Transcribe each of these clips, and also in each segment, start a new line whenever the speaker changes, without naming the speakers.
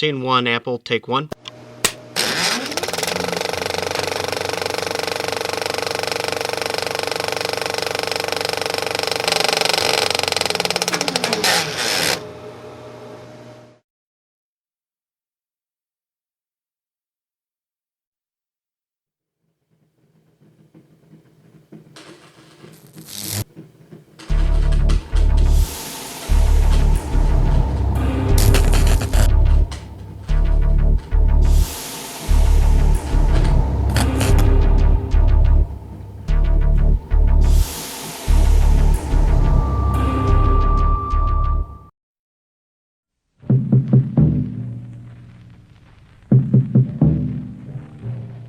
Scene 1, Apple, take 1.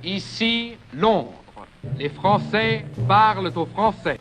Ici, Londres. Les Français parlent aux Français.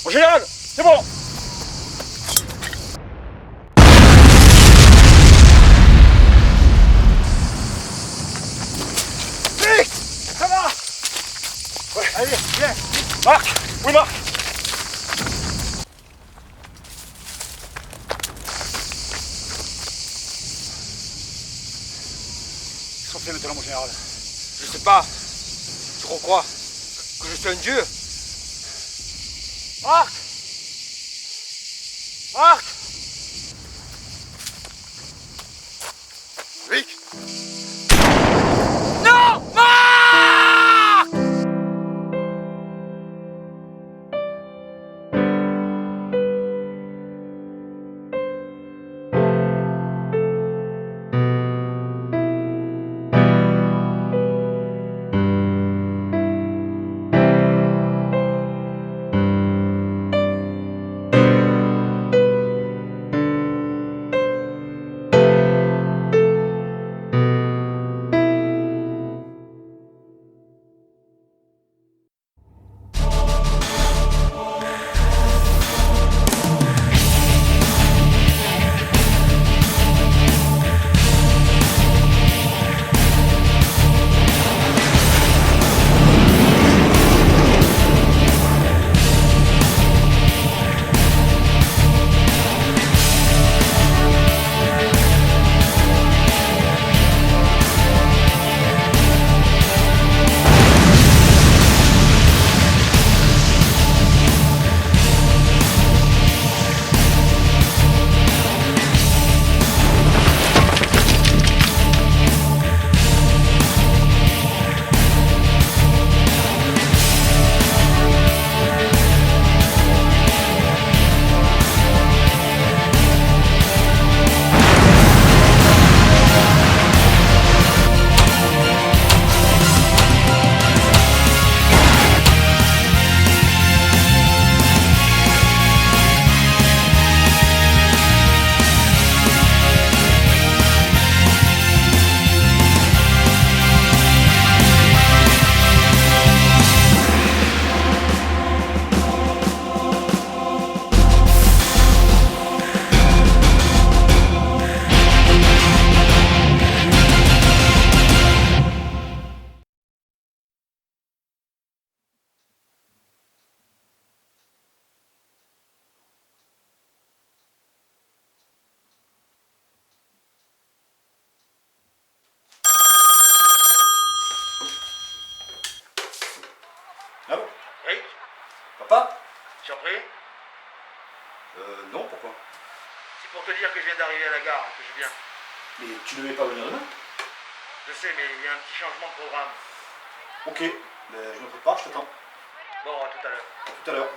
Mon général, c'est bon. Vite, ça va. Ouais, allez, viens. Marc, oui Marc. Qu'est-ce qu'on fait maintenant, mon général?
Je sais pas. Tu crois que je suis un dieu?
Marc! Marc! Vic!
Non! Marc!
Ah bon?
Rick,
Papa?
surpris?
Non, pourquoi?
C'est pour te dire que je viens d'arriver à la gare, que je viens.
Mais tu devais pas venir demain?
Je sais, mais il y a un petit changement de programme.
Ok, ben, je me prépare, je t'attends.
Bon, à tout à l'heure.
À tout à l'heure.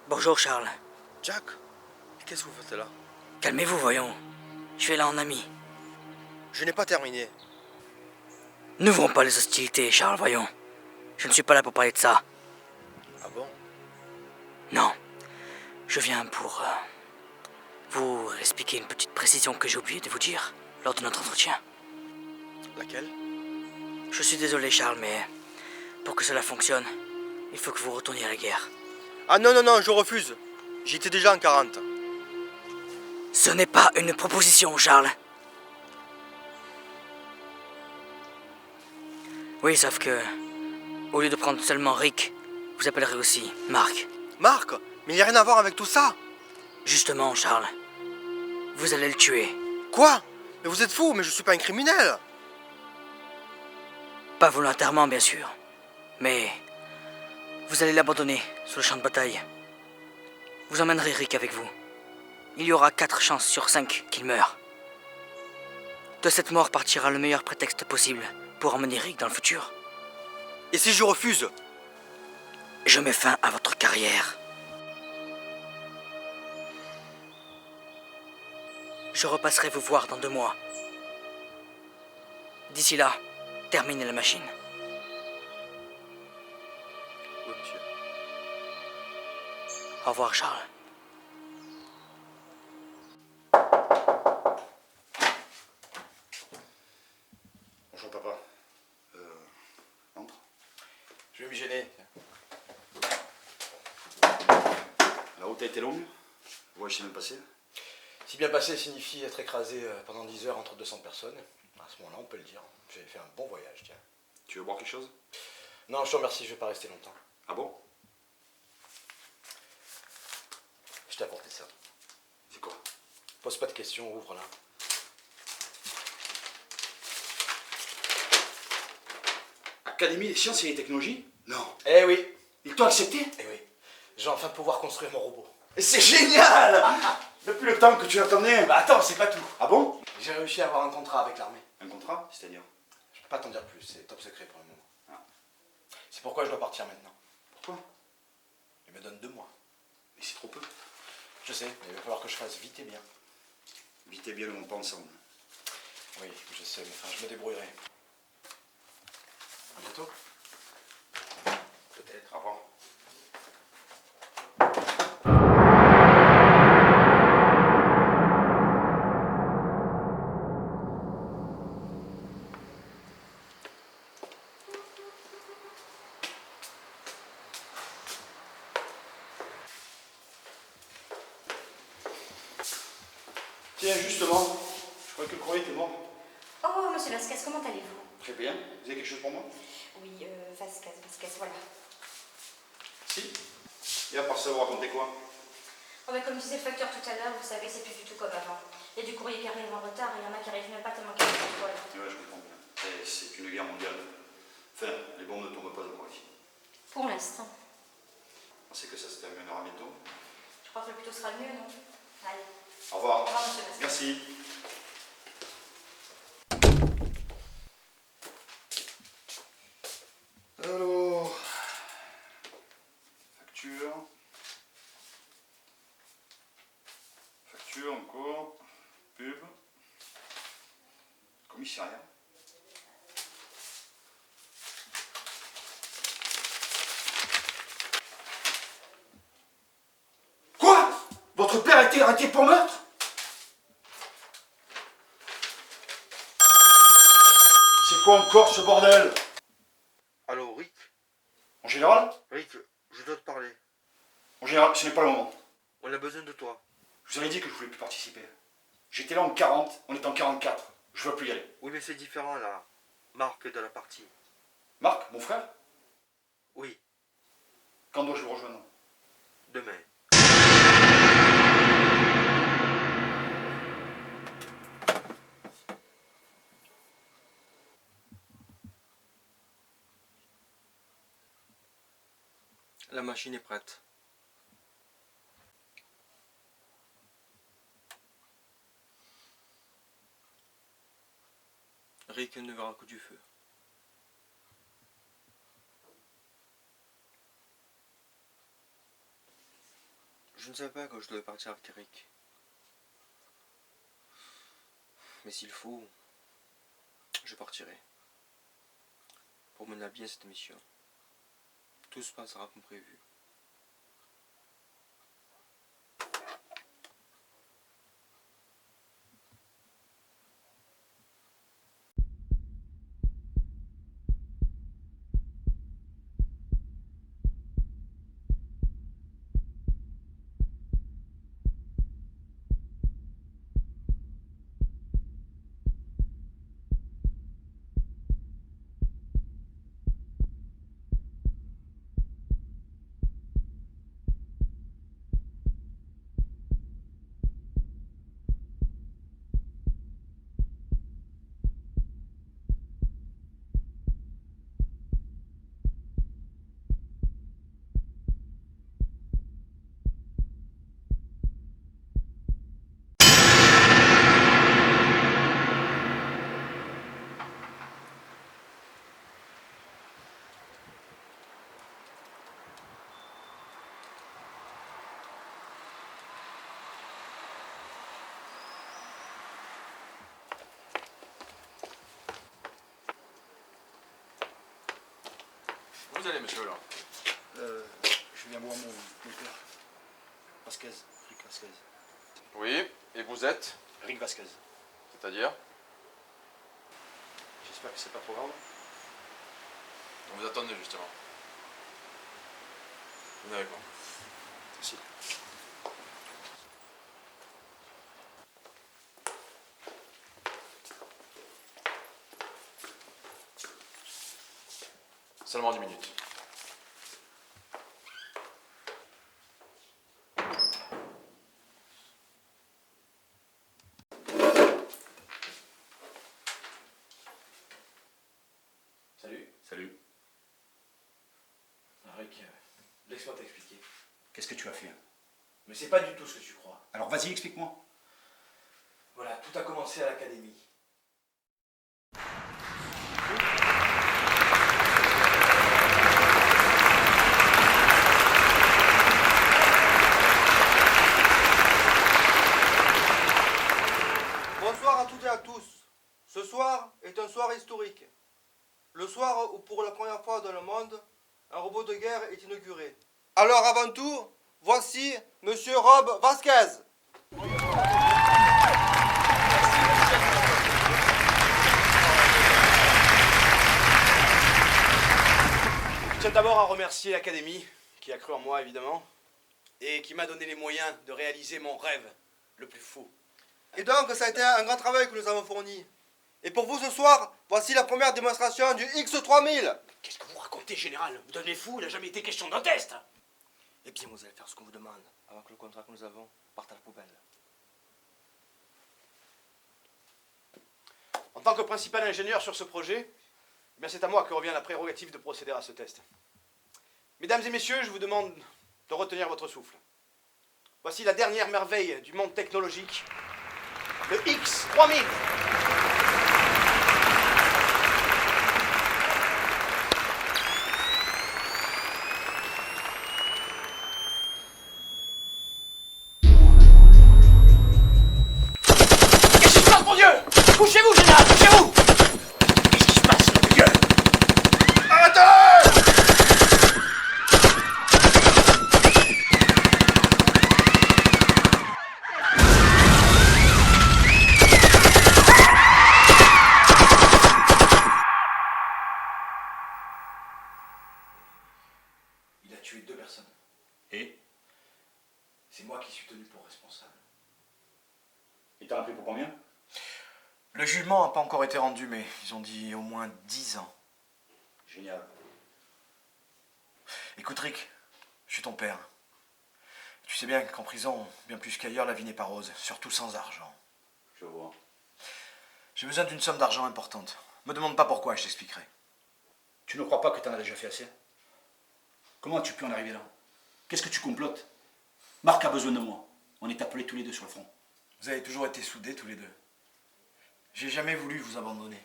Bonjour Charles.
Jack, qu'est-ce que vous faites là?
Calmez-vous, voyons. Je suis là en ami.
Je n'ai pas terminé.
N'ouvrons pas les hostilités, Charles, voyons. Je ne suis pas là pour parler de ça.
Ah bon?
Non. Je viens pour vous expliquer une petite précision que j'ai oublié de vous dire lors de notre entretien.
Laquelle?
Je suis désolé, Charles, mais pour que cela fonctionne, il faut que vous retourniez à la guerre.
Ah non, non, non, je refuse. J'y étais déjà en 40.
Ce n'est pas une proposition, Charles. Oui, sauf que, au lieu de prendre seulement Rick, vous appellerez aussi Marc.
Marc, mais il n'y a rien à voir avec tout ça.
Justement, Charles, vous allez le tuer.
Quoi? Mais vous êtes fou, mais je suis pas un criminel.
Pas volontairement, bien sûr, mais vous allez l'abandonner sur le champ de bataille. Vous emmènerez Rick avec vous. Il y aura 4 chances sur 5 qu'il meure. De cette mort partira le meilleur prétexte possible pour emmener Rick dans le futur.
Et si je refuse?
Je mets fin à votre carrière. Je repasserai vous voir dans 2 mois. D'ici là, terminez la machine.
Oui, monsieur.
Au revoir, Charles.
Bonjour, papa. Entre.
Je vais me gêner.
La route a été longue. Ouais, je sais même passé.
Si bien passé signifie être écrasé pendant 10 heures entre 200 personnes. À ce moment-là, on peut le dire. J'ai fait un bon voyage, tiens.
Tu veux boire quelque chose?
Non, je te remercie, je vais pas rester longtemps.
Ah bon?
Je t'ai apporté ça.
C'est quoi?
Pose pas de questions, ouvre-la.
Académie des sciences et des technologies? Non.
Eh oui,
Ils t'ont accepté?
eh oui. J'ai enfin pouvoir construire mon robot.
C'est génial! Depuis le temps que tu l'attendais.
Bah attends, c'est pas tout.
Ah bon?
J'ai réussi à avoir un contrat avec l'armée.
Un contrat? C'est-à-dire?
Je peux pas t'en dire plus, c'est top secret pour le moment.
Ah.
C'est pourquoi je dois partir maintenant.
Pourquoi?
Il me donne 2 mois.
Mais c'est trop peu.
Je sais, mais il va falloir que je fasse vite et bien.
Vite et bien, on pas ensemble.
Oui, je sais, mais enfin, je me débrouillerai. À bientôt.
Peut-être. Au revoir. Tiens, justement, je crois que le courrier était mort.
Oh, monsieur Vasquez, comment allez-vous?
Très bien. Vous avez quelque chose pour moi?
Oui, Vasquez, voilà.
Si. Et à part ça, vous racontez quoi?
Oh, bah, comme disait le facteur tout à l'heure, vous savez, c'est plus du tout comme avant. Il y a du courrier qui arrive en retard et il y en a qui arrivent même pas tellement qu'il y a de contrôle.
Ouais, je comprends bien. Et c'est une guerre mondiale. Enfin, les bombes ne tombent pas encore ici.
Pour l'instant.
On sait que ça se terminera bientôt.
Je crois que le plus tôt sera le mieux, non? Allez.
Au revoir.
Au revoir, monsieur Vasquez.
Merci. Alors, facture encore, pub, commissariat. Quoi? Votre père a été arrêté pour meurtre? C'est quoi encore ce bordel?
Allô, Rick?
En général?
Rick, je dois te parler.
En général, ce n'est pas le moment.
On a besoin de toi.
Je vous avais dit que je voulais plus participer. J'étais là en 40, on est en 44. Je veux plus y aller.
Oui, mais c'est différent là. Marc est de la partie.
Marc, mon frère,
Oui,
quand dois-je le rejoindre?
demain. La machine est prête. Rick ne verra que du feu. Je ne savais pas que je devais partir avec Rick. Mais s'il faut, je partirai. Pour mener à bien cette mission. Tout se passera comme prévu.
Vous allez, monsieur, là?
Je viens voir mon père. Vasquez, Rick Vasquez.
Oui, et vous êtes?
Rick Vasquez.
C'est-à-dire?
J'espère que c'est pas trop grave.
On vous attendait, justement. Venez avec moi.
Merci.
Seulement 10 minutes.
Salut.
Salut.
Rick, laisse-moi t'expliquer.
Qu'est-ce que tu as fait?
Mais c'est pas du tout ce que tu crois.
Alors vas-y, explique-moi.
Voilà, tout a commencé à l'académie.
Bonsoir à toutes et à tous. Ce soir est un soir historique. Le soir où pour la première fois dans le monde, un robot de guerre est inauguré. Alors avant tout, voici Monsieur Rob Vasquez.
Je tiens d'abord à remercier l'Académie, qui a cru en moi évidemment, et qui m'a donné les moyens de réaliser mon rêve le plus fou.
Et donc ça a été un grand travail que nous avons fourni. Et pour vous ce soir, voici la première démonstration du X3000.
Qu'est-ce que vous racontez, général? Vous devenez fou, il n'a jamais été question d'un test.
Eh bien vous allez faire ce qu'on vous demande, avant que le contrat que nous avons parte à la poubelle.
En tant que principal ingénieur sur ce projet, eh bien c'est à moi que revient la prérogative de procéder à ce test. Mesdames et messieurs, je vous demande de retenir votre souffle. Voici la dernière merveille du monde technologique, le X3000. Qu'est-ce qui se passe, mon Dieu? Couchez-vous, général, couchez-vous! Qu'est-ce qui se passe, mon Dieu? Arrêtez! Il a tué 2 personnes.
Et
C'est moi
moi qui suis tenu pour responsable. Et t'en as pris pour combien?
Le jugement n'a pas encore été rendu, mais ils ont dit au moins 10 ans.
Génial.
Écoute Rick, je suis ton père. Tu sais bien qu'en prison, bien plus qu'ailleurs, la vie n'est pas rose, surtout sans argent.
Je vois.
J'ai besoin d'une somme d'argent importante. Me demande pas pourquoi, je t'expliquerai.
Tu ne crois pas que t'en as déjà fait assez? Comment as-tu pu en arriver là? Qu'est-ce que tu complotes? Marc a besoin de moi. On est appelés tous les deux sur le front.
Vous avez toujours été soudés tous les deux. J'ai jamais voulu vous abandonner.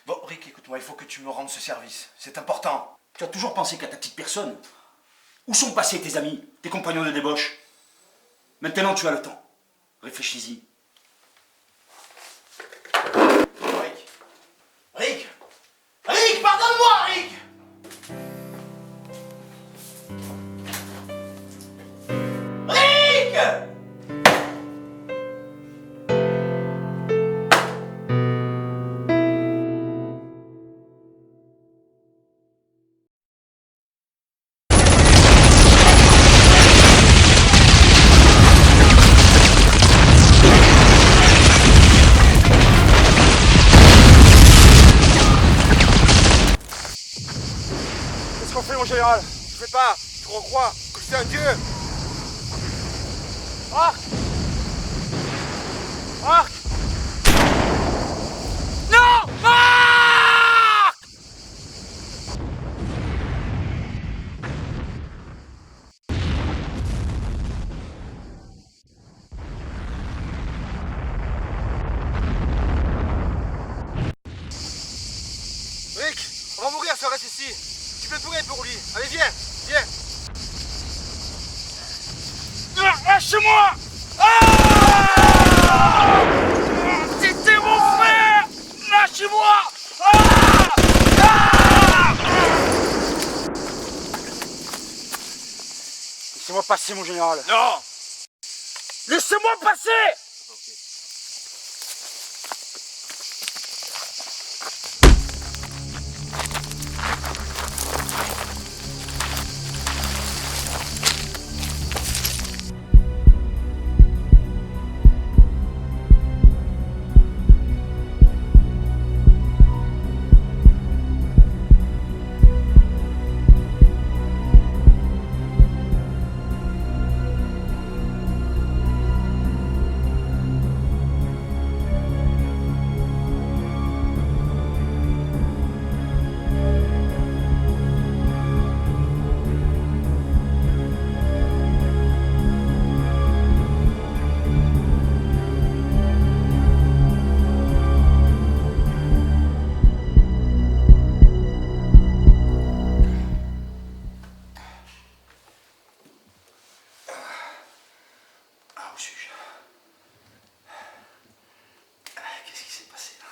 Bon, Rick, écoute-moi, il faut que tu me rendes ce service. C'est important.
Tu as toujours pensé qu'à ta petite personne. Où sont passés tes amis, tes compagnons de débauche? Maintenant tu as le temps. Réfléchis-y.
Rick! Rick! Rick, pardonne-moi, Rick! Rick!
Qu'est-ce qu'on fait, mon général? Je fais pas. Tu recrois que je suis un dieu? Marc! Marc!
Non! Marc!
Rick, on va mourir si on reste ici. Tu peux mourir pour lui. Allez, viens, viens.
Lâche-moi! C'était mon frère! Lâchez-moi!
Laissez-moi passer, mon général.
Non! Laissez-moi passer!
Où suis-je? Qu'est-ce qui s'est passé là?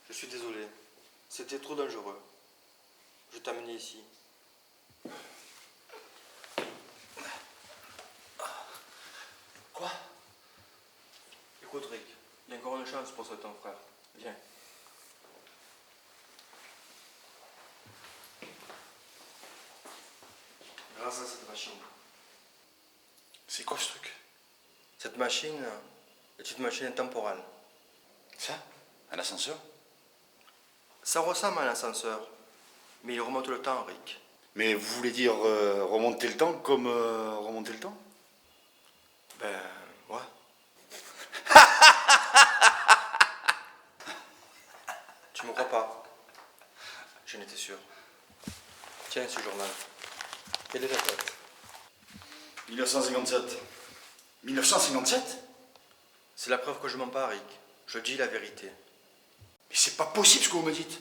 Je suis désolé. C'était trop dangereux. Je t'ai amené ici.
Quoi?
Écoute, Rick, il y a encore une chance pour sauver ton frère. Viens. Grâce à cette machine.
C'est quoi ce truc?
Cette machine est une machine intemporelle.
Ça? Un ascenseur?
Ça ressemble à un ascenseur, mais il remonte le temps, Rick.
Mais vous voulez dire remonter le temps comme remonter le temps?
Ben, ouais. Tu me crois pas? J'en étais sûr. Tiens ce journal. Quelle est la date?
1957. 1957?
C'est la preuve que je mens pas, Rick. Je dis la vérité.
Mais c'est pas possible ce que vous me dites.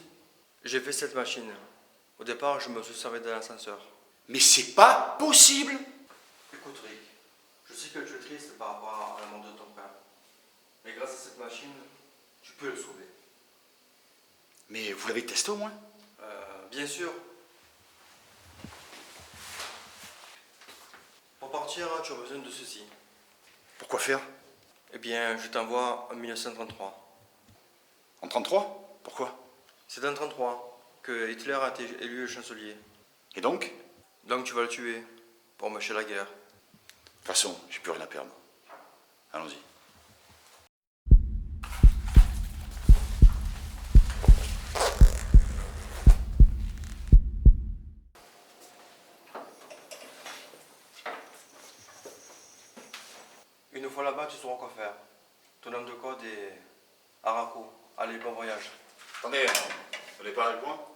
J'ai fait cette machine. Au départ, je me suis servi de l'ascenseur.
Mais c'est pas possible.
Écoute, Rick, je sais que tu es triste par rapport à la mort de ton père. Mais grâce à cette machine, tu peux le sauver.
Mais vous l'avez testé au moins?
Bien sûr. Pour partir, tu as besoin de ceci.
Pourquoi faire?
Eh bien, je t'envoie en 1933.
En 33? Pourquoi?
C'est en 33 que Hitler a été élu chancelier.
Et donc?
Donc tu vas le tuer pour mâcher la guerre.
De toute façon, j'ai plus rien à perdre. Allons-y.
Une fois là-bas, tu sauras quoi faire. Ton nom de code est Araco. Allez, bon voyage.
Attendez, vous n'allez pas avec moi?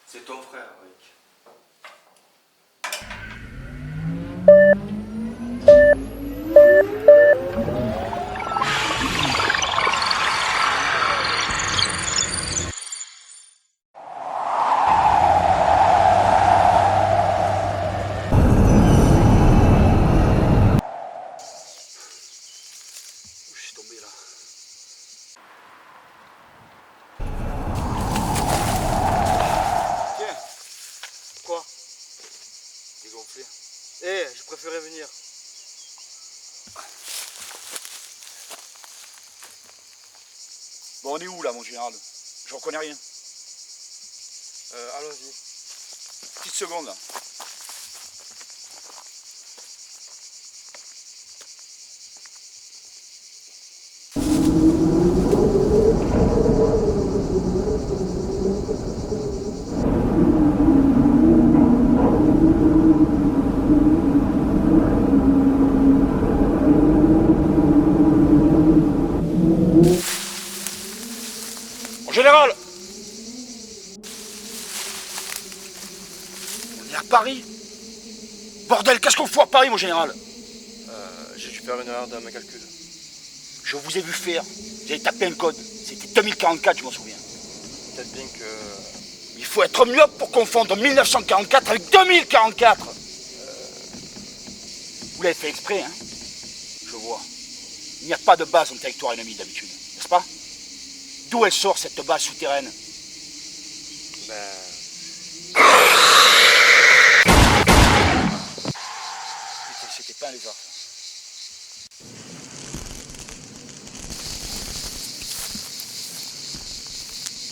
C'est ton frère, Rick.
Où je suis tombé là?
Tiens. Quoi?
Dégonflé.
Eh, je préférais venir.
Bon, on est où là, mon général? Je reconnais rien.
Allons-y.
Petite seconde là. Mon général! On est à Paris? Bordel, qu'est-ce qu'on fout à Paris, mon général?
J'ai dû faire une erreur dans mes calculs.
Je vous ai vu faire. Vous avez tapé un code. C'était 2044, je m'en souviens.
Peut-être bien que...
Il faut être myope pour confondre 1944 avec 2044. Vous l'avez fait exprès, hein? Je vois. Il n'y a pas de base en territoire ennemi d'habitude, n'est-ce pas? D'où elle sort cette base souterraine? Putain, c'était pas un lézard, ça.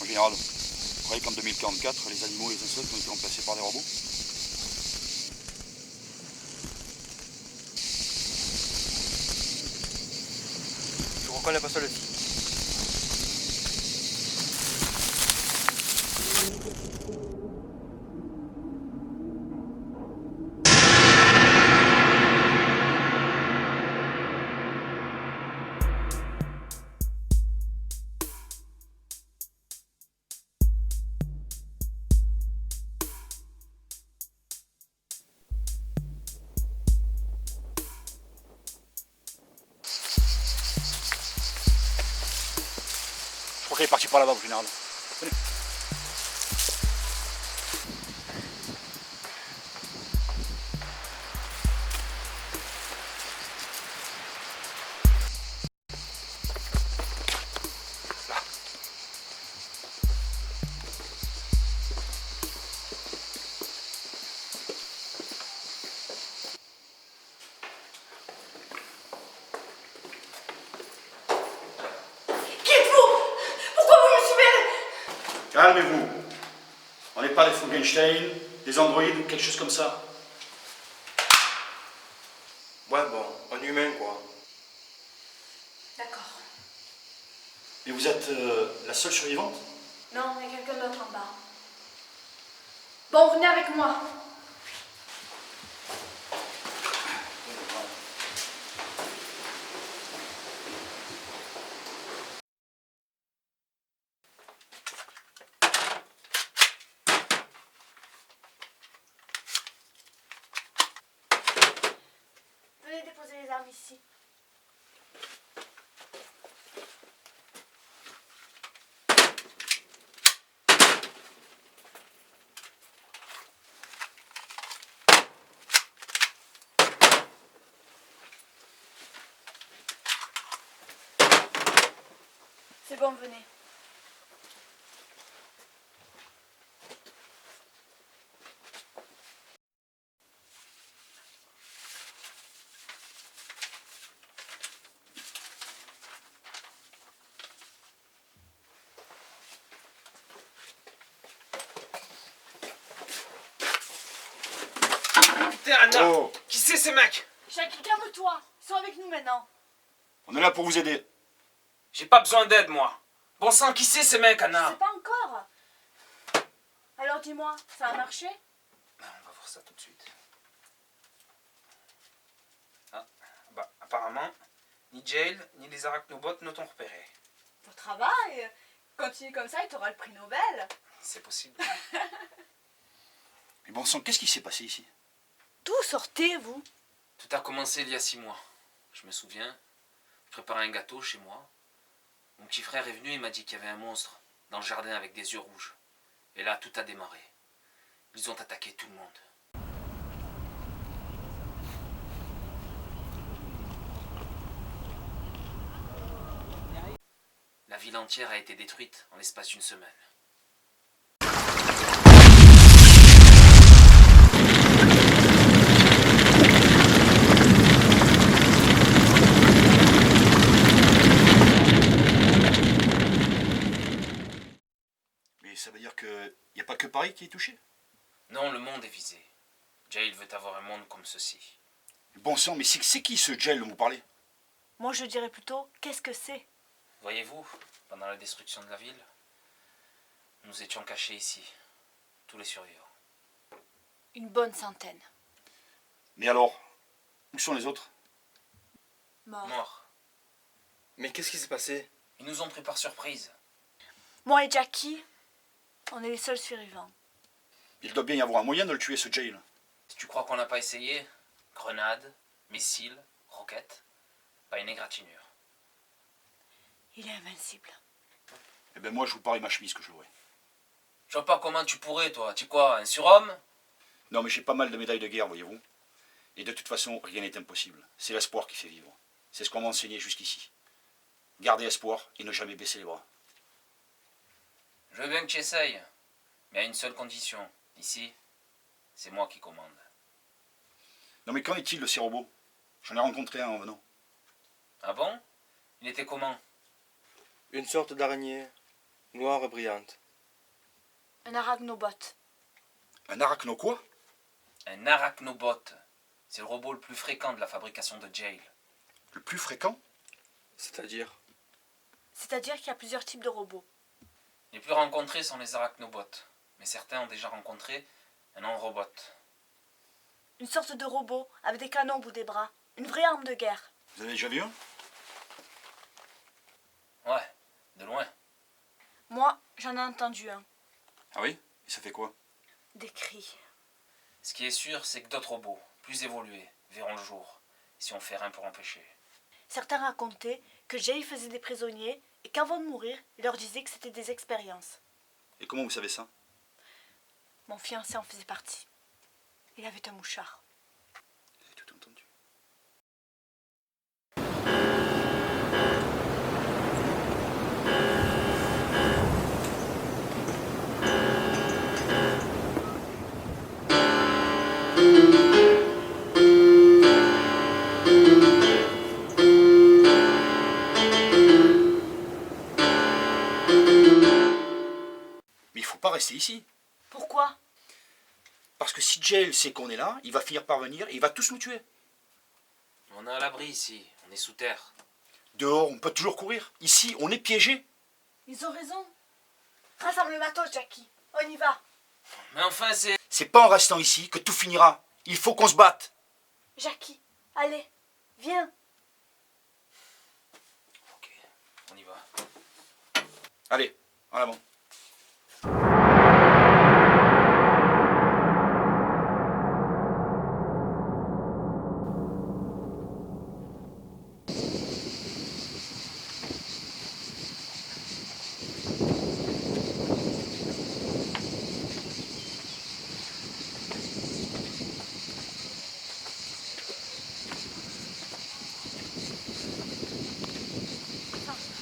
En général, vous croyez qu'en 2044, les animaux et les insectes ont été remplacés par des robots?
Je reconnais pas celle-ci.
Je crois qu'elle est partie par là-bas, mon général. Venez. Calmez-vous. On n'est pas des Frankenstein, des androïdes ou quelque chose comme ça.
Ouais, bon, on est humain, quoi.
D'accord.
Et vous êtes la seule survivante?
Non, il y a quelqu'un d'autre en bas. Bon, venez avec moi. Venez déposer les armes ici. C'est bon, venez.
Putain, Anna,
Oh,
qui c'est ces mecs?
Jackie, calme-toi. Ils sont avec nous maintenant.
on est là pour vous aider.
J'ai pas besoin d'aide, moi. Bon sang, qui c'est ces mecs,
Je
Anna?
sais pas encore. Alors dis-moi, ça a marché?
On va voir ça tout de suite. Ah, bah, apparemment, ni Jail, ni les arachnobots ne t'ont repéré.
Au travail. Continue comme ça et t'auras le prix Nobel.
C'est possible.
Mais bon sang, qu'est-ce qui s'est passé ici?
D'où sortez-vous?
Tout a commencé il y a 6 mois. Je me souviens, je préparais un gâteau chez moi. Mon petit frère est venu et m'a dit qu'il y avait un monstre dans le jardin avec des yeux rouges. Et là, tout a démarré. Ils ont attaqué tout le monde. La ville entière a été détruite en l'espace d'une semaine.
Mais ça veut dire que y a pas que Paris qui est touché?
Non, le monde est visé. Jail veut avoir un monde comme ceci.
Bon sang, mais c'est qui ce gel dont vous parlez?
Moi je dirais plutôt, qu'est-ce que c'est?
Voyez-vous, pendant la destruction de la ville, nous étions cachés ici, tous les survivants.
Une bonne centaine.
Mais alors, où sont les autres?
Morts.
Mais qu'est-ce qui s'est passé?
Ils nous ont pris par surprise.
Moi et Jackie, on est les seuls survivants.
Il doit bien y avoir un moyen de le tuer, ce jail.
Si tu crois qu'on n'a pas essayé, grenades, missiles, roquettes, pas une égratignure.
Il est invincible.
Eh ben moi, je vous parie ma chemise que je l'aurai.
Je vois pas comment tu pourrais, toi. Tu es quoi, un surhomme?
Non, mais j'ai pas mal de médailles de guerre, voyez-vous. Et de toute façon, rien n'est impossible. C'est l'espoir qui fait vivre. C'est ce qu'on m'a enseigné jusqu'ici. Garder espoir et ne jamais baisser les bras.
Je veux bien que tu essayes, mais à une seule condition. Ici, c'est moi qui commande.
Non, mais qu'en est-il de ces robots? J'en ai rencontré un en venant.
Ah bon? Il était comment?
Une sorte d'araignée, noire et brillante.
Un arachnobot.
Un arachno quoi?
Un arachnobot. C'est le robot le plus fréquent de la fabrication de Jail.
Le plus fréquent?
C'est-à-dire?
C'est-à-dire qu'il y a plusieurs types de robots.
Les plus rencontrés sont les arachnobots, mais certains ont déjà rencontré un non-robot.
Une sorte de robot avec des canons au bout des bras. Une vraie arme de guerre.
Vous avez déjà vu un?
Ouais, de loin.
Moi, j'en ai entendu un.
Ah oui? Et ça fait quoi?
Des cris.
Ce qui est sûr, c'est que d'autres robots, plus évolués, verront le jour, si on fait rien pour empêcher.
Certains racontaient que Jay faisait des prisonniers et qu'avant de mourir, il leur disait que c'était des expériences.
Et comment vous savez ça?
Mon fiancé en faisait partie. Il avait un mouchard.
J'ai tout entendu. Mais il faut pas rester ici.
Pourquoi?
Parce que si Jail sait qu'on est là, il va finir par venir et il va tous nous tuer.
On est à l'abri ici, on est sous terre.
Dehors, on peut toujours courir. Ici, on est piégé.
Ils ont raison. Rassemble le matos, Jackie. On y va.
Mais enfin, c'est...
C'est pas en restant ici que tout finira. Il faut qu'on se batte.
Jackie, allez, viens.
Ok, on y va.
Allez, en avant.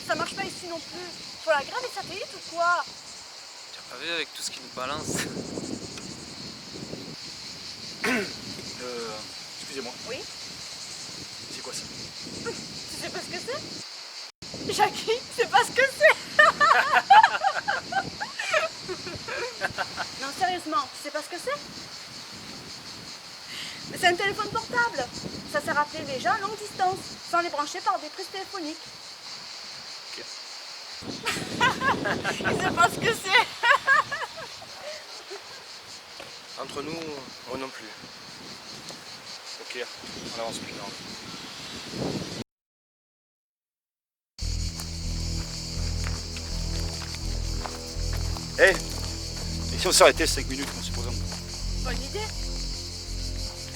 Ça marche pas ici non plus. Faut la grave et satellite ou quoi?
Tu as pas vu avec tout ce qui nous balance?
Excusez-moi.
Oui?
C'est quoi ça?
Tu sais pas ce que c'est? Jackie, c'est pas ce que c'est. Non, sérieusement, tu sais pas ce que c'est? Mais c'est un téléphone portable. Ça sert à appeler les gens à longue distance, sans les brancher par des prises téléphoniques. Il sait pas ce que c'est.
Entre nous, moi non plus.
Ok, on avance plus dans. Eh, et si on s'arrêtait 5 minutes en se posant?
Bonne idée.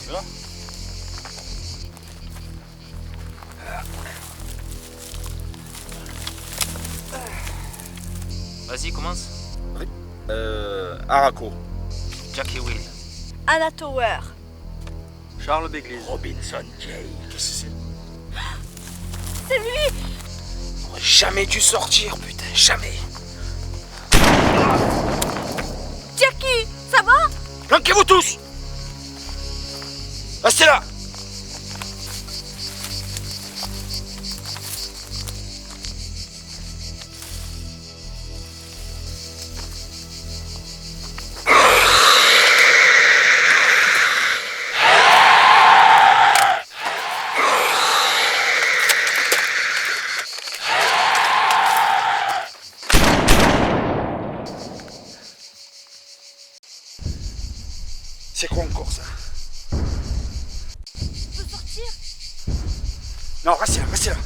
Voilà.
Vas-y, commence.
Araco.
Jackie Will.
Anna Tower.
Charles Béglise.
Robinson Jay. Qu'est-ce que c'est?
C'est lui.
On aurait jamais dû sortir, putain, jamais.
Jackie, ça va?
Planquez-vous tous! Restez là! C'est quoi encore ça?
On peut sortir?
Non, restez là, restez là.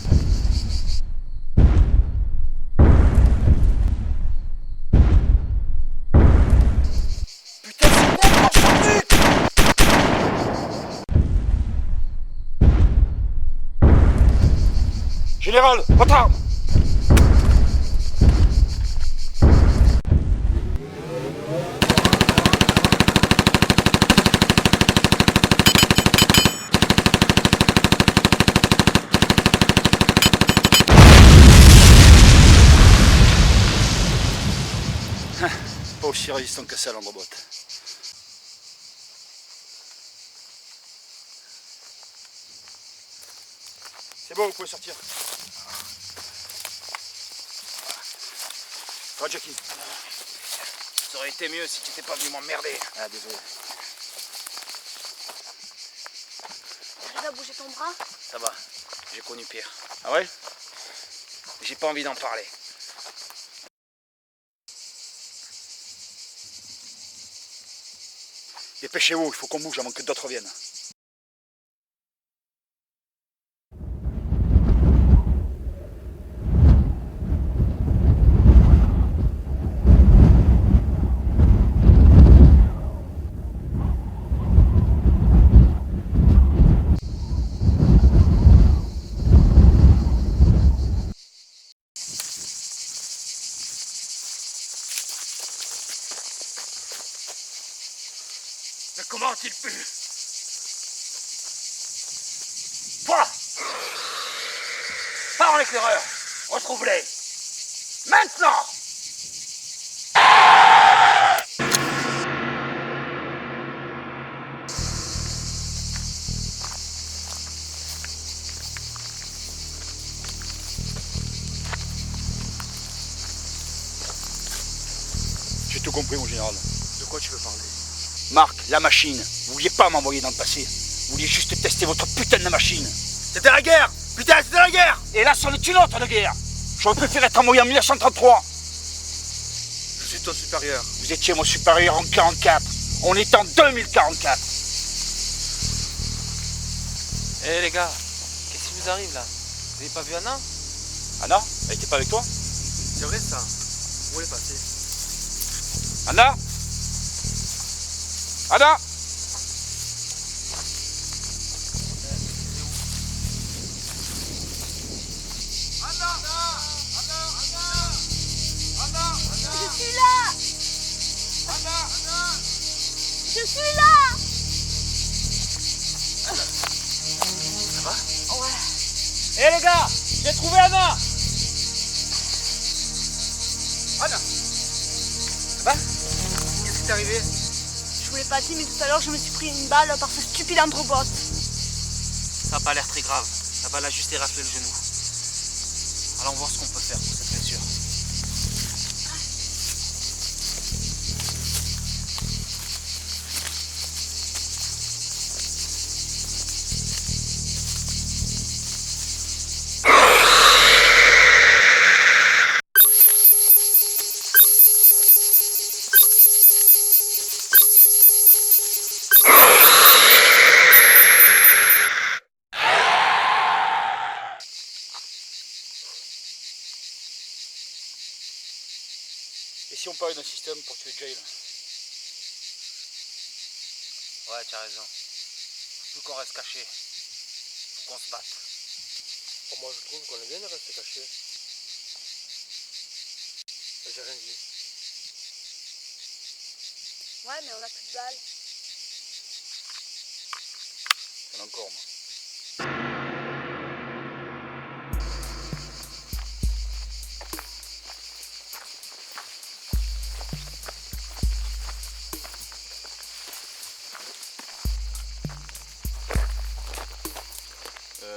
Putain, c'est quoi encore ce truc? Général, votre arme! Pas aussi résistant que ça, l'endrobotte. C'est bon, vous pouvez sortir. Ça va, Jackie?
Ça aurait été mieux si tu t'étais pas venu m'emmerder.
Ah, désolé.
T'arrives à bouger ton bras?
Ça va, j'ai connu pire.
Ah ouais?
J'ai pas envie d'en parler.
Dépêchez-vous, il faut qu'on bouge avant que d'autres viennent.
Mais comment a-t-il pu?
Toi! Pars en éclaireur! Retrouve-les! Maintenant! J'ai tout compris, mon général.
De quoi tu veux parler?
Marc, la machine, vous vouliez pas m'envoyer dans le passé. Vous vouliez juste tester votre putain de machine.
C'était la guerre! Putain, c'était la guerre!
Et là, c'en est une autre de guerre. J'aurais préféré être envoyé en 1933.
Je suis ton supérieur.
Vous étiez mon supérieur en 44. On est en 2044.
Eh les gars, qu'est-ce qui vous arrive là? Vous avez pas vu Anna?
Anna, elle était pas avec toi?
C'est vrai ça. Où elle est passée?
Anna? Anna?
Je suis là! Je suis là!
Ça va?
Ouais.
Eh les gars, j'ai trouvé Anna!
Anna! Ça va? Qu'est-ce qui t'est arrivé?
Je voulais pas dire, mais tout à l'heure, je me suis pris une balle par ce stupide androbote.
Ça a pas l'air très grave. La balle a juste éraflé le genou. Allons voir ce qu'on peut faire pour cette blessure.
préparer un système pour tuer Jail.
Ouais, tu as raison. Faut plus qu'on reste caché. Faut qu'on se batte.
Oh, moi je trouve qu'on est bien de rester caché. J'ai rien dit.
Ouais, mais on a plus de balles.
J'en ai encore, moi.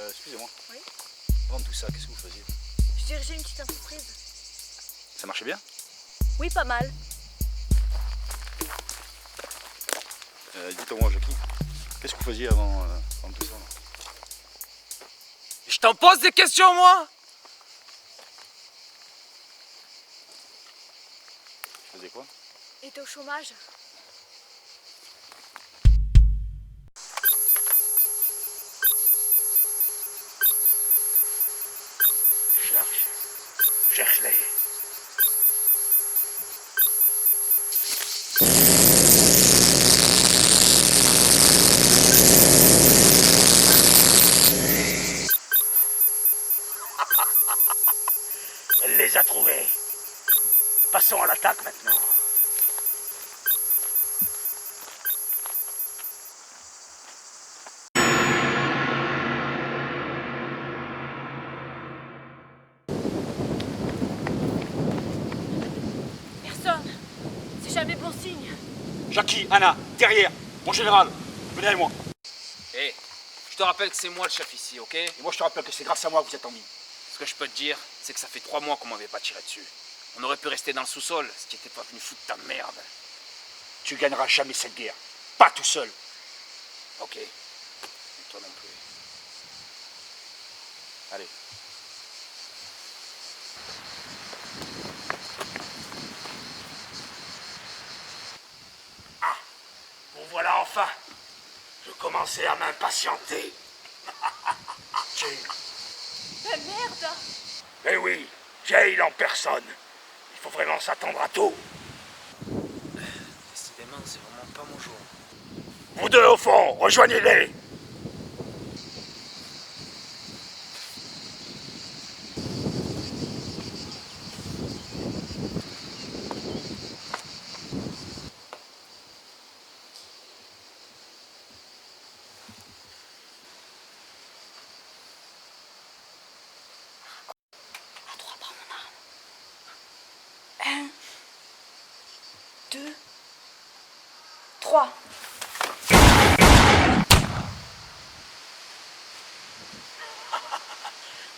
Excusez-moi.
Oui.
Avant tout ça, qu'est-ce que vous faisiez?
Je dirigeais une petite entreprise.
Ça marchait bien?
Oui, pas mal.
Dites-moi, Jackie, qu'est-ce que vous faisiez avant tout ça là?
Je t'en pose des questions, moi?
Vous faisiez quoi?
Et t'es au chômage?
Cherche-les. Elle les a trouvés. Passons à l'attaque maintenant.
Personne. C'est jamais bon signe.
Jackie, Anna, derrière. Mon général, venez avec moi.
Hé, je te rappelle que c'est moi le chef ici, ok?
Et moi, je te rappelle que c'est grâce à moi que vous êtes en vie.
Ce que je peux te dire, c'est que ça fait 3 mois qu'on m'avait pas tiré dessus. On aurait pu rester dans le sous-sol si tu n'étais pas venu foutre ta merde.
Tu gagneras jamais cette guerre. Pas tout seul.
Ok. Et toi non plus.
Allez. Ah, vous voilà enfin. Je commençais à m'impatienter.
Mais merde!
Eh oui, Jail en personne. Il faut vraiment s'attendre à tout.
Décidément, c'est vraiment pas mon jour.
Vous deux au fond, rejoignez-les.
Un, 2, 3.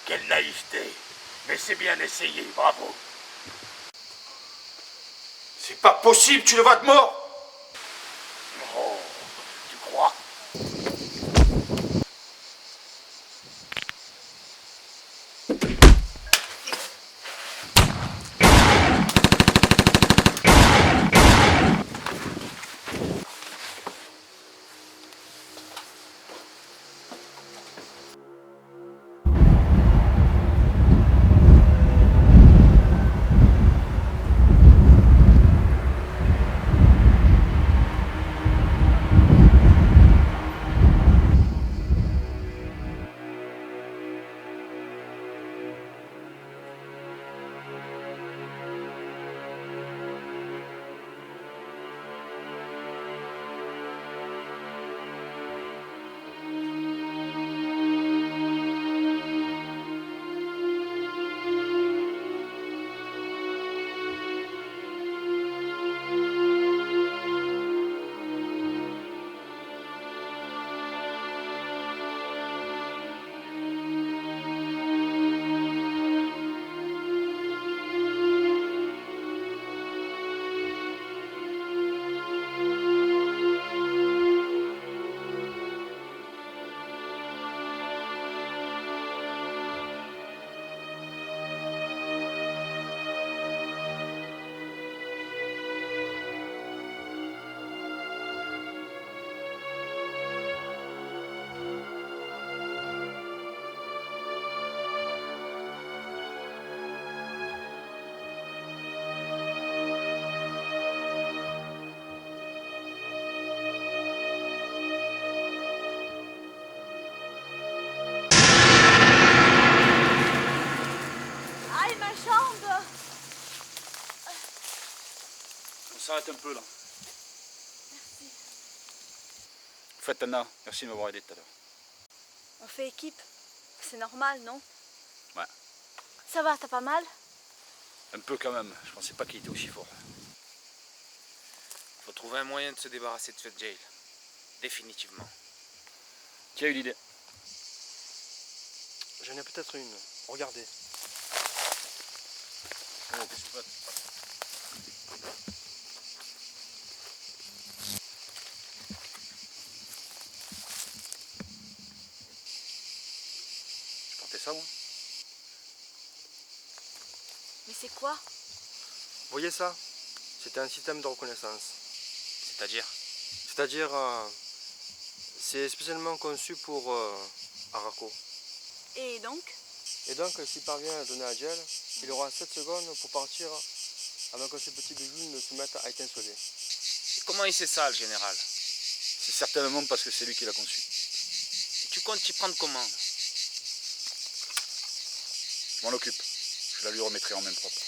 Quelle naïveté. Mais c'est bien essayé, bravo. C'est pas possible, tu le vas de mort. Oh, tu crois? gratte un peu là. Au fait, Anna, merci de m'avoir aidé tout à l'heure.
On fait équipe. C'est normal, non?
Ouais.
Ça va, t'as pas mal?
Un peu quand même, je pensais pas qu'il était aussi fort.
Faut trouver un moyen de se débarrasser de ce jail. Définitivement.
Qui a eu l'idée?
J'en ai peut-être une. Regardez.
Oh, qu'est-ce que vous faites? Je portais ça, moi?
Mais c'est quoi?
Vous voyez ça? C'était un système de reconnaissance.
C'est-à-dire?
C'est-à-dire, c'est spécialement conçu pour Arako.
Et donc?
Et donc, s'il parvient à donner à Gel, il aura 7 secondes pour partir avant que ses petits bijoux ne se mettent à étinceler.
Et comment il sait ça, le général?
C'est certainement parce que c'est lui qui l'a conçu.
Et tu comptes t'y prendre comment?
Je m'en occupe. Je la lui remettrai en main propre.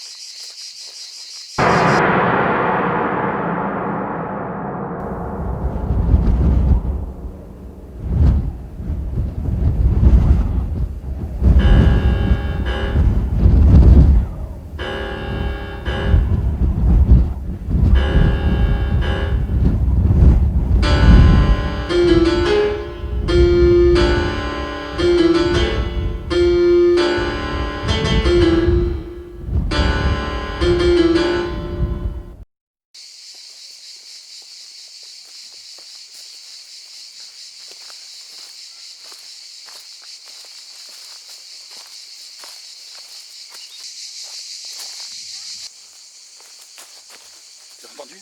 Tu as entendu?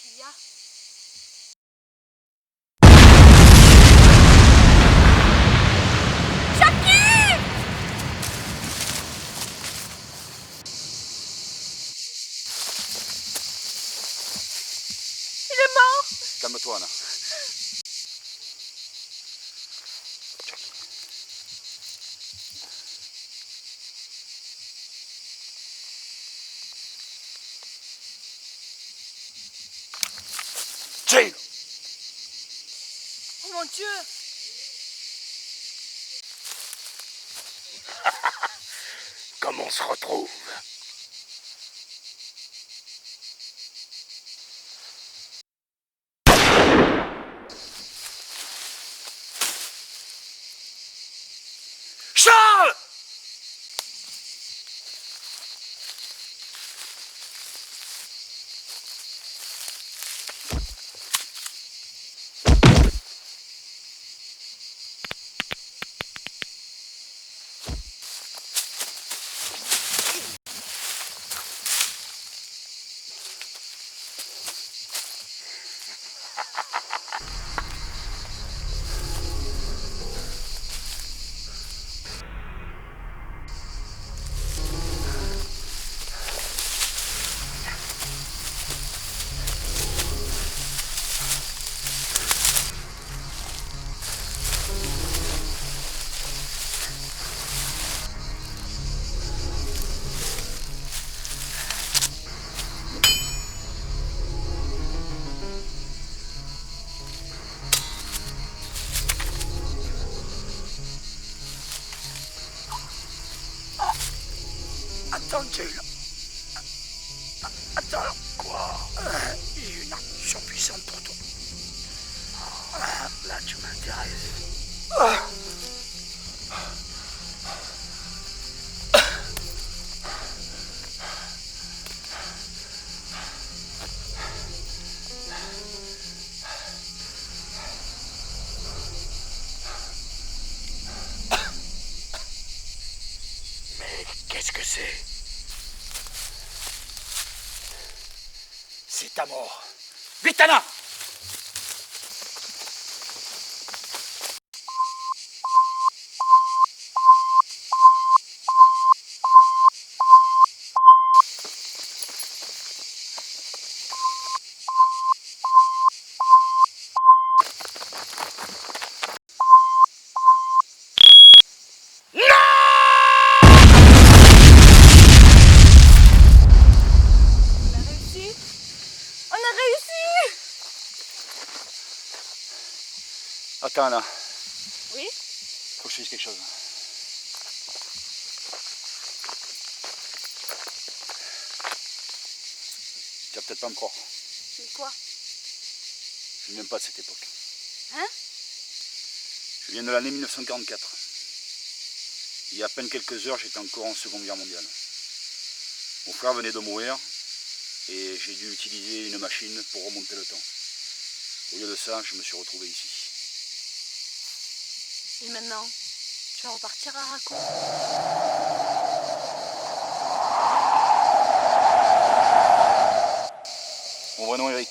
Qu'est-ce qu'il y a?
Calme-toi, Anna. Jane!
Oh mon Dieu!
Comment on se retrouve? Charles! Attends, Jane. Attends, quoi? J'ai une arme surpuissante pour toi. Là, tu m'intéresses. Mais qu'est-ce que c'est? C'est ta mort. Vite, Anna!
On a réussi.
Attends là,
Oui?
faut que je te dise quelque chose. Tu vas peut-être pas me croire.
Mais quoi?
Je ne viens pas de cette époque.
Hein?
Je viens de l'année 1944. Il y a à peine quelques heures, j'étais encore en Seconde Guerre mondiale. Mon frère venait de mourir et j'ai dû utiliser une machine pour remonter le temps. Au lieu de ça, je me suis retrouvé ici.
Et maintenant, tu vas repartir à Raco?
Mon vrai nom est Eric.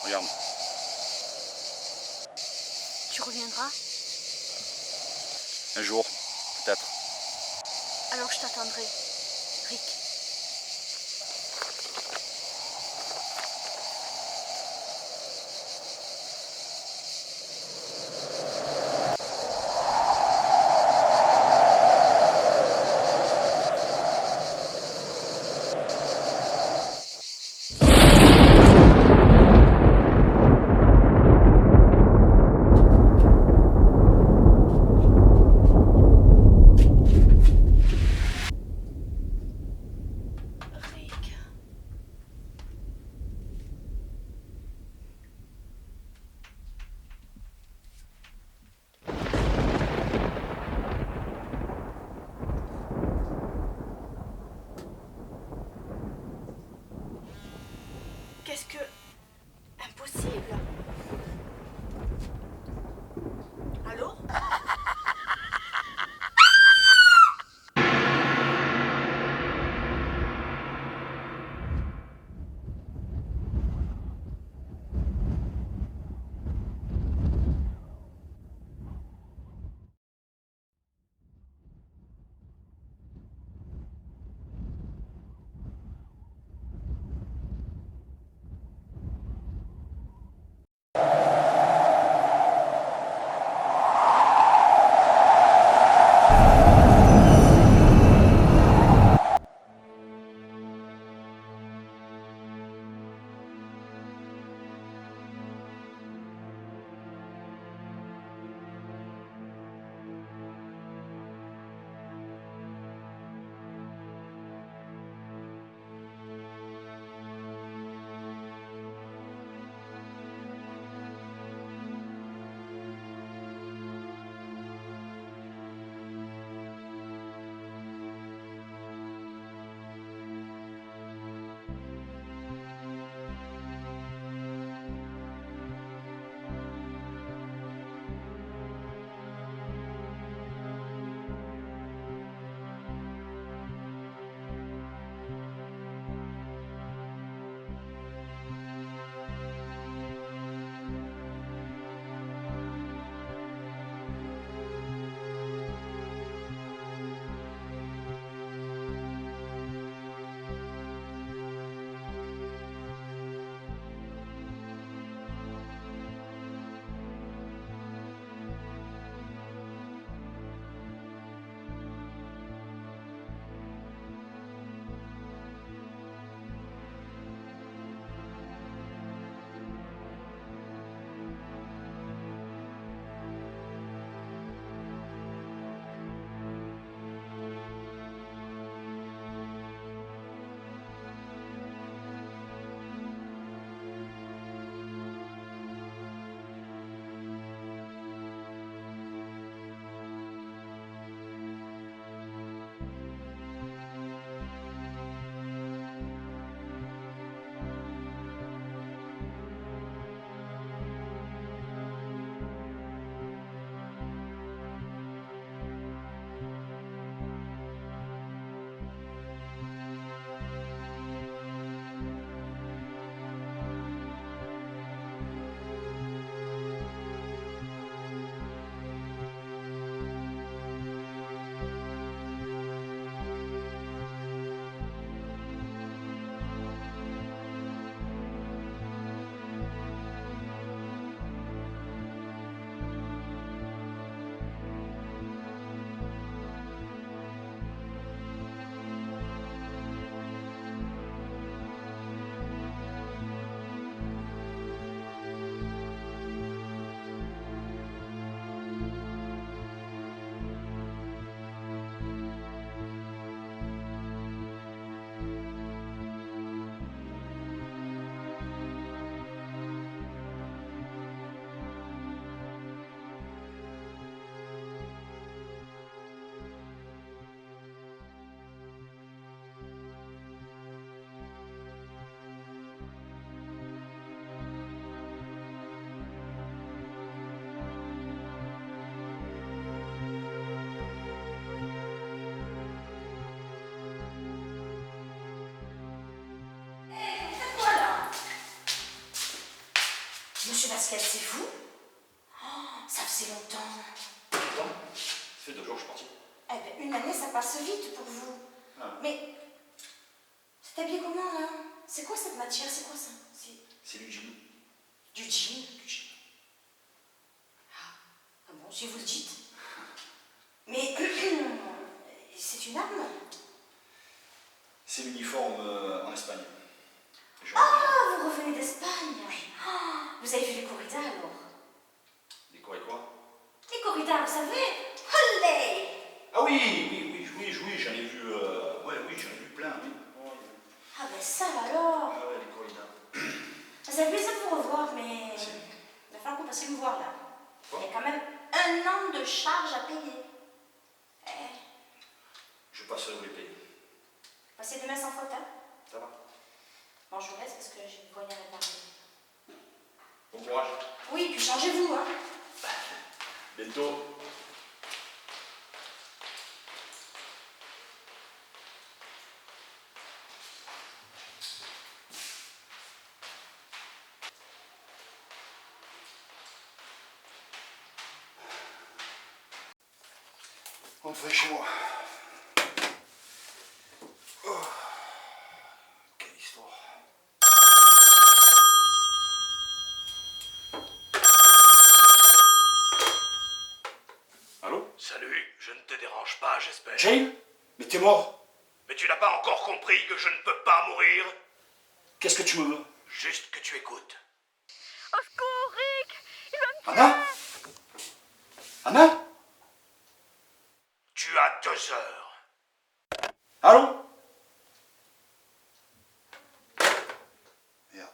Regarde.
Tu reviendras?
Un jour, peut-être.
Alors je t'attendrai, Rick. Qu'est-ce que... Impossible. Allô?
Monsieur Pascal, c'est vous? Oh, ça faisait longtemps.
Longtemps? Ça fait 2 jours que je suis parti.
Eh ben, une année, ça passe vite pour vous.
Ah.
Mais, c'est habillé comment, là? C'est quoi cette matière? C'est quoi ça?
C'est du jean.
Du jean? Ah bon, si vous le dites. Mais, c'est une arme?
C'est l'uniforme en Espagne.
Ah, vous revenez d'Espagne? Ah, vous avez vu les corridas, alors?
Les quoi et quoi?
Les corridas, vous savez? Olé!
Ah oui, j'en ai vu. Oui, j'en ai vu plein, oui.
Ah ben ça alors!
Ah ouais, les corridas.
Ça fait plaisir de vous revoir, mais
Si.
il va falloir que vous passiez me voir là.
Quoi?
Il y a quand même 1 an de charge à payer.
Je passerai vous les payer.
Passez demain sans faute, hein?
Ça va?
Bon, je vous laisse parce que j'ai une poignée à réparer.
Bon courage.
Oui, puis changez-vous, hein?
Bientôt. Entrez chez moi. Oh, quelle histoire. Allô?
Salut, je ne te dérange pas, j'espère.
Jane? Mais t'es mort?
Mais tu n'as pas encore compris que je ne peux pas mourir?
Qu'est-ce que tu me veux?
Juste que tu écoutes.
Au secours, Rick! Il va me
Anna? Anna?
Tu as 2 heures.
Allô? Merde.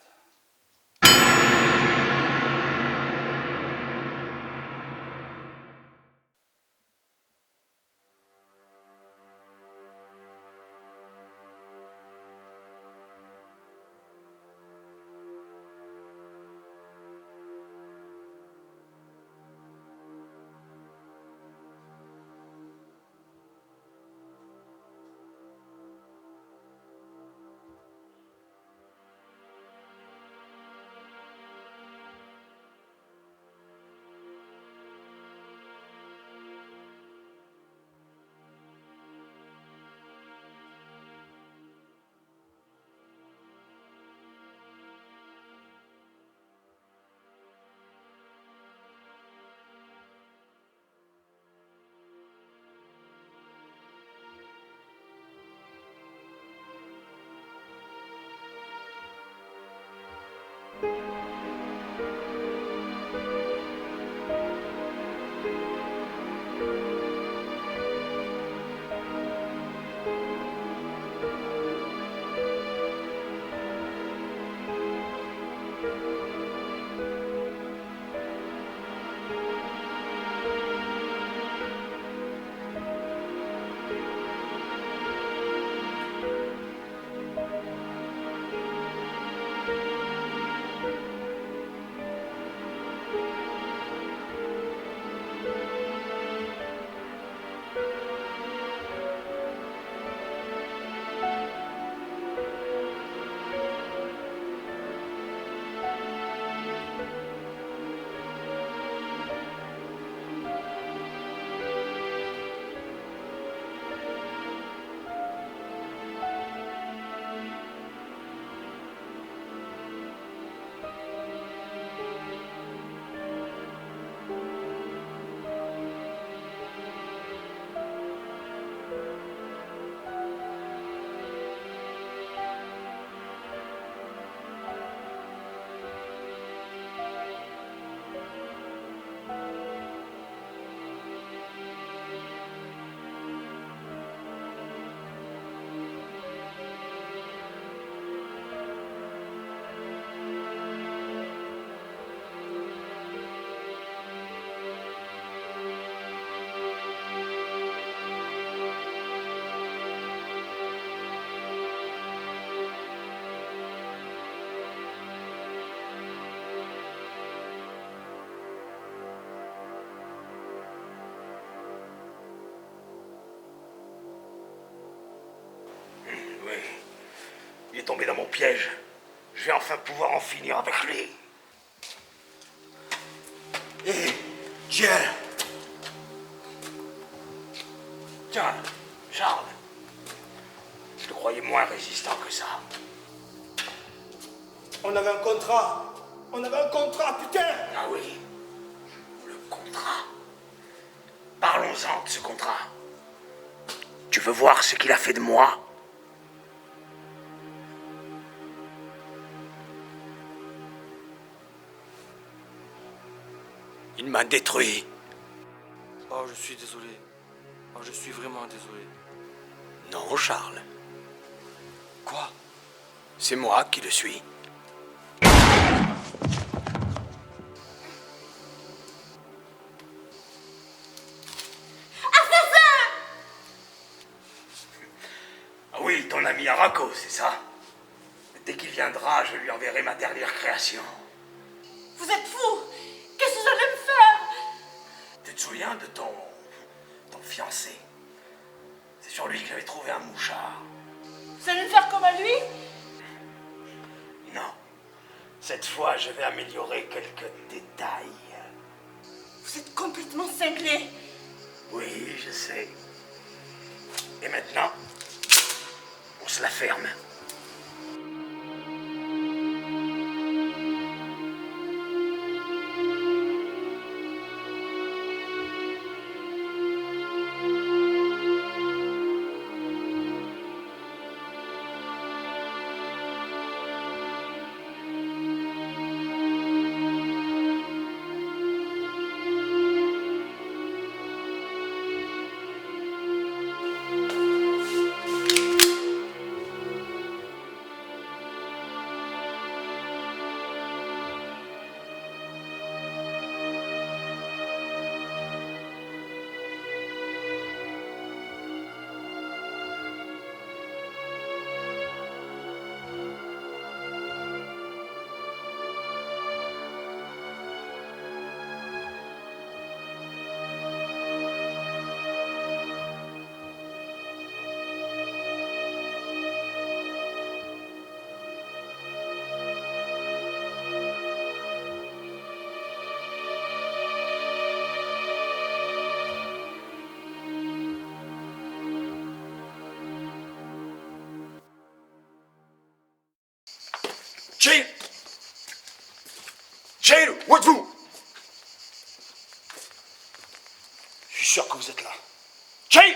Il est tombé dans mon piège. Je vais enfin pouvoir en finir avec lui. Hé, Giel. Tiens, Charles. Je te croyais moins résistant que ça.
On avait un contrat. On avait un contrat, putain.
Ah oui, le contrat. Parlons-en de ce contrat. Tu veux voir ce qu'il a fait de moi? Il m'a détruit.
Oh, je suis désolé. Oh, je suis vraiment désolé.
Non, Charles.
Quoi?
C'est moi qui le suis. Ah oui, ton ami Araco, c'est ça. Dès qu'il viendra, je lui enverrai ma dernière création.
Vous êtes fou! Qu'est-ce que vous allez me faire?
Tu te souviens de ton fiancé? C'est sur lui que j'avais trouvé un mouchard.
Vous allez me faire comme à lui?
Non. Cette fois, je vais améliorer quelques détails.
Vous êtes complètement cinglé.
Oui, je sais. Et maintenant, on se la ferme.
Jane! Jane, où êtes-vous? Je suis sûr que vous êtes là. Jane!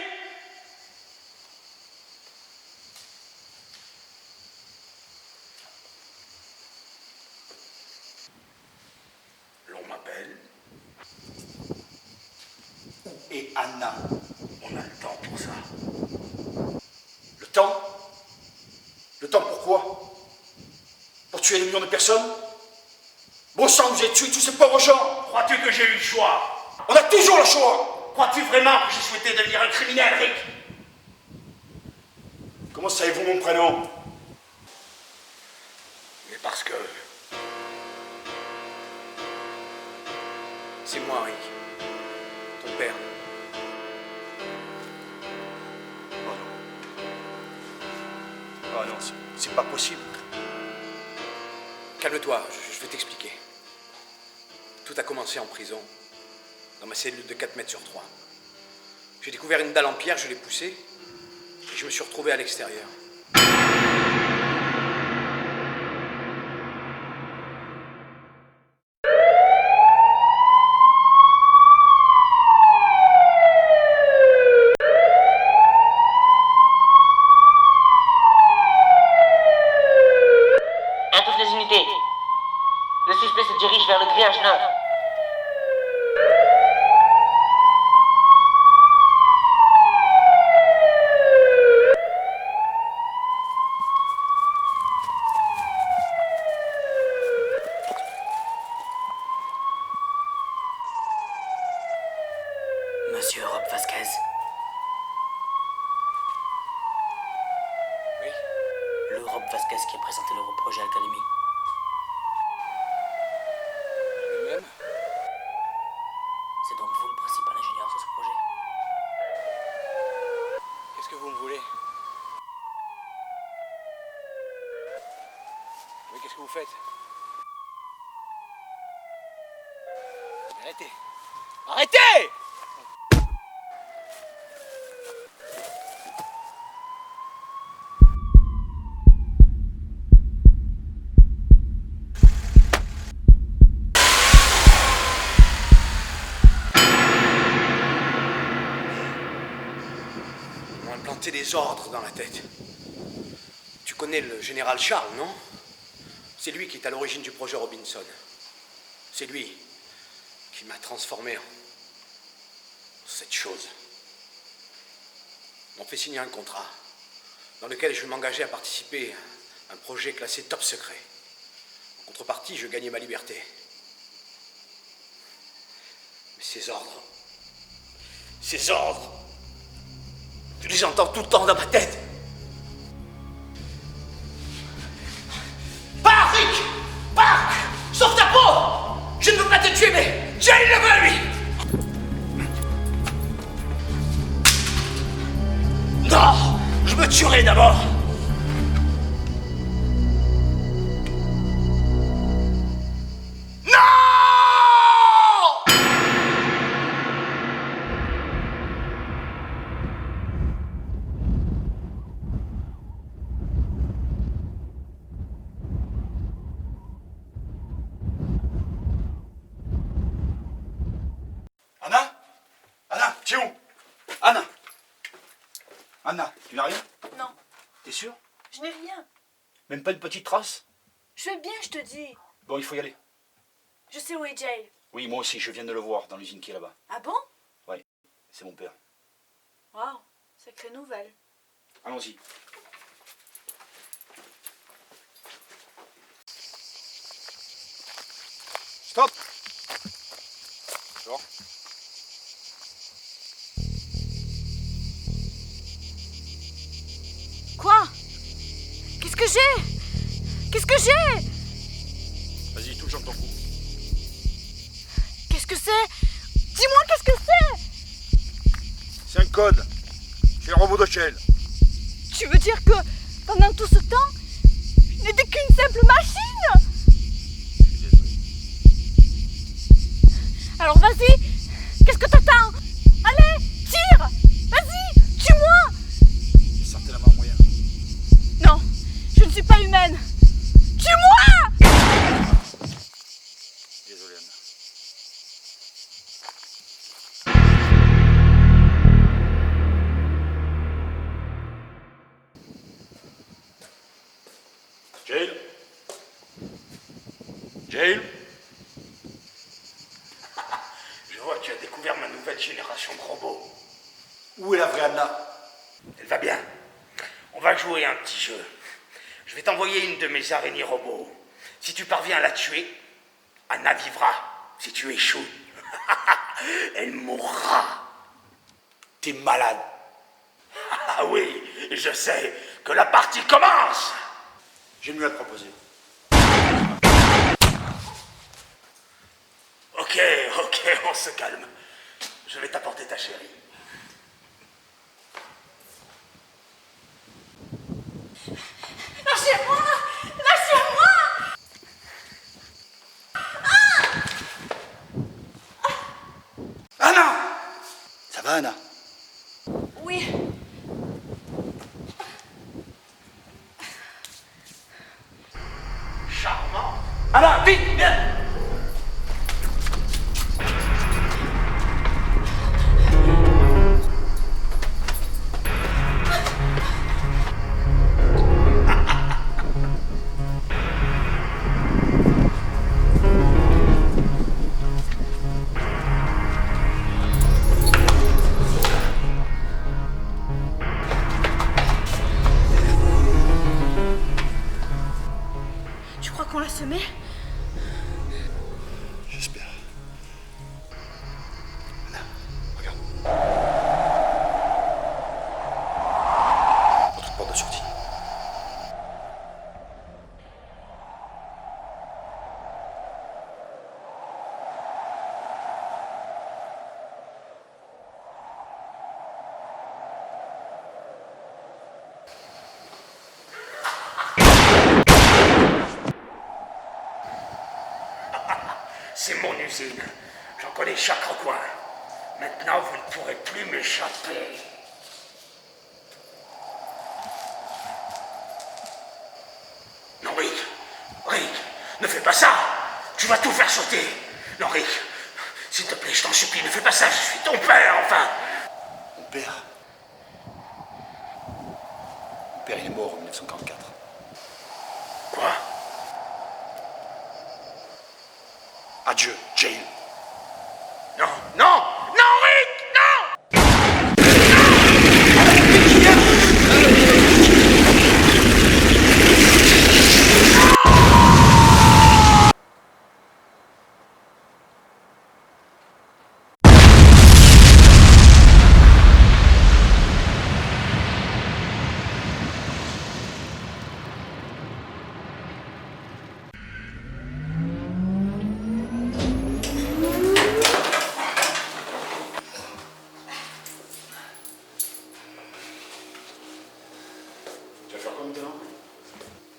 L'on m'appelle.
Où est Anna?
On a le temps pour ça.
Le temps? Le temps pourquoi? Pour tuer des millions de personnes? Bon sang, vous avez tué tous ces pauvres gens!
Crois-tu que j'ai eu le choix?
On a toujours le choix!
Crois-tu vraiment que j'ai souhaité devenir un criminel, Rick?
Comment savez-vous mon prénom?
Mais parce que...
C'est moi, Rick. Ton père.
Oh non, c'est pas possible.
Calme-toi, je vais t'expliquer. Tout a commencé en prison, dans ma cellule de 4 mètres sur 3. J'ai découvert une dalle en pierre, je l'ai poussée, et je me suis retrouvé à l'extérieur.
À toutes les unités, le suspect se dirige vers le grillage 9.
Monsieur Rob Vasquez.
Oui?
Le Rob Vasquez qui a présenté le projet Alcalemi.
Lui-même?
C'est donc vous le principal ingénieur de ce projet?
Qu'est-ce que vous me voulez? Oui, qu'est-ce que vous faites?
Arrêtez! Arrêtez!
Ils m'ont implanté des ordres dans la tête. Tu connais le général Charles, non? C'est lui qui est à l'origine du projet Robinson. C'est lui qui m'a transformé en cette chose. Ils m'ont fait signer un contrat dans lequel je m'engageais à participer à un projet classé top secret. En contrepartie, je gagnais ma liberté. Mais ces ordres, je les entends tout le temps dans ma tête. Pars, Rick! Pars! Sauve ta peau! Je ne veux pas te tuer, mais Jay le veut, lui! Non! Je me tuerai d'abord!
Anna? Anna, tu es où? Anna! Anna, tu n'as rien?
Non,
T'es sûr?
je n'ai rien.
Même pas une petite trace?
Je vais bien, je te dis.
Bon, il faut y aller.
Je sais où est Jay.
Oui, moi aussi, je viens de le voir dans l'usine qui est là-bas.
Ah bon?
Oui, c'est mon père.
Waouh, sacrée nouvelle.
Allons-y. Stop! Sors.
Quoi? Qu'est-ce que j'ai? Qu'est-ce que j'ai?
Vas-y, touche dans ton cou.
Qu'est-ce que c'est? Dis-moi, qu'est-ce que c'est?
C'est un code. C'est le robot de Shell.
Tu veux dire que pendant tout ce temps, je n'étais qu'une simple machine? Alors vas-y, qu'est-ce que t'attends? Allez, tire! Vas-y, tue-moi!
Certainement moyen.
Non, je ne suis pas humaine. Tue-moi!
Désolé, Anna. Jail? Jail?
Je vois que tu as découvert ma nouvelle génération de robots.
Où est la vraie Anna?
Elle va bien. On va jouer à un petit jeu. Je vais t'envoyer une de mes araignées robots. Si tu parviens à la tuer, Anna vivra. Si tu échoues, elle mourra.
T'es malade.
Ah oui, je sais que la partie commence.
J'ai mieux à te proposer.
Ok, on se calme. Je vais t'apporter ta chérie.
Lâchez-moi! Lâchez-moi!
Anna! Ça va, Anna?
Oui.
Charmant. Anna, vite, viens.
Tu crois qu'on l'a semé?
J'espère. Anna, regarde. Notre porte de sortie.
C'est mon usine.
J'en connais chaque recoin. Maintenant, vous ne pourrez plus m'échapper. Non, Rick, ne fais pas ça. Tu vas tout faire sauter. Non, Rick, s'il te plaît, je t'en supplie, ne fais pas ça. Je suis ton père, enfin.
Mon père? Mon père, il est mort en 1944.
Quoi?
Adieu, Jane.
Non, non, non, Rick, non!
Tu vas faire quoi maintenant?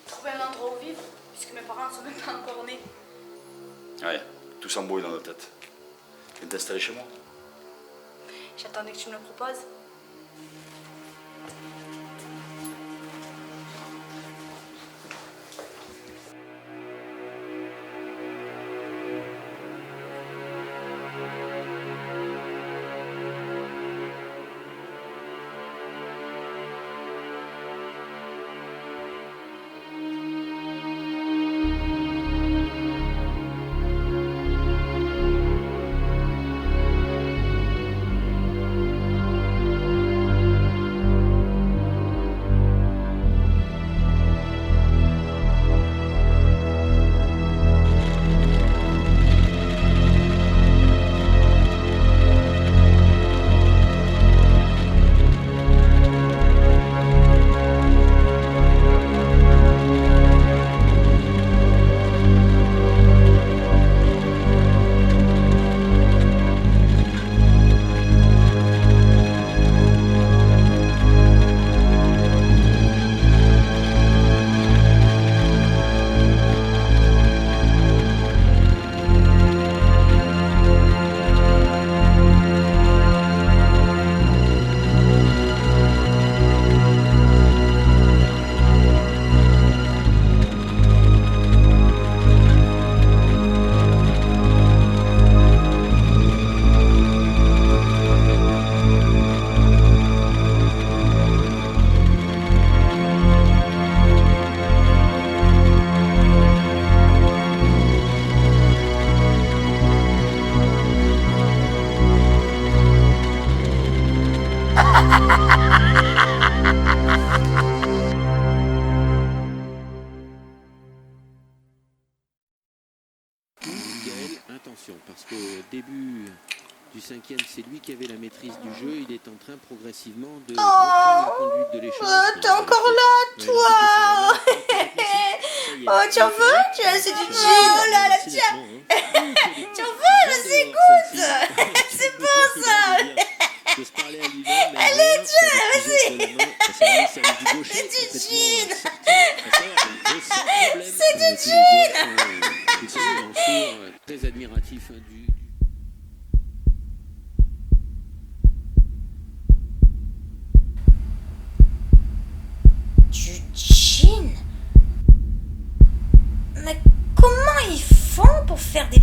Trouver un endroit où vivre, puisque mes parents ne sont même pas encore nés.
Ouais, tout s'embrouille dans nos têtes. Tu viens t'installer chez moi?
J'attendais que tu me le proposes.
Parce qu'au début du 5e, c'est lui qui avait la maîtrise du jeu. Il est en train progressivement de reprendre la conduite de l'échange.
T'es encore là, toi. Oh, tu en veux? Tu as assez du gin. Oh là là, tiens. Tu en veux? Vas-y, écoute. C'est bon, ça. Allez, tiens, vas-y. C'est du gin. C'est du gin.
Très admiratif du...
Du gin? Mais comment ils font pour faire des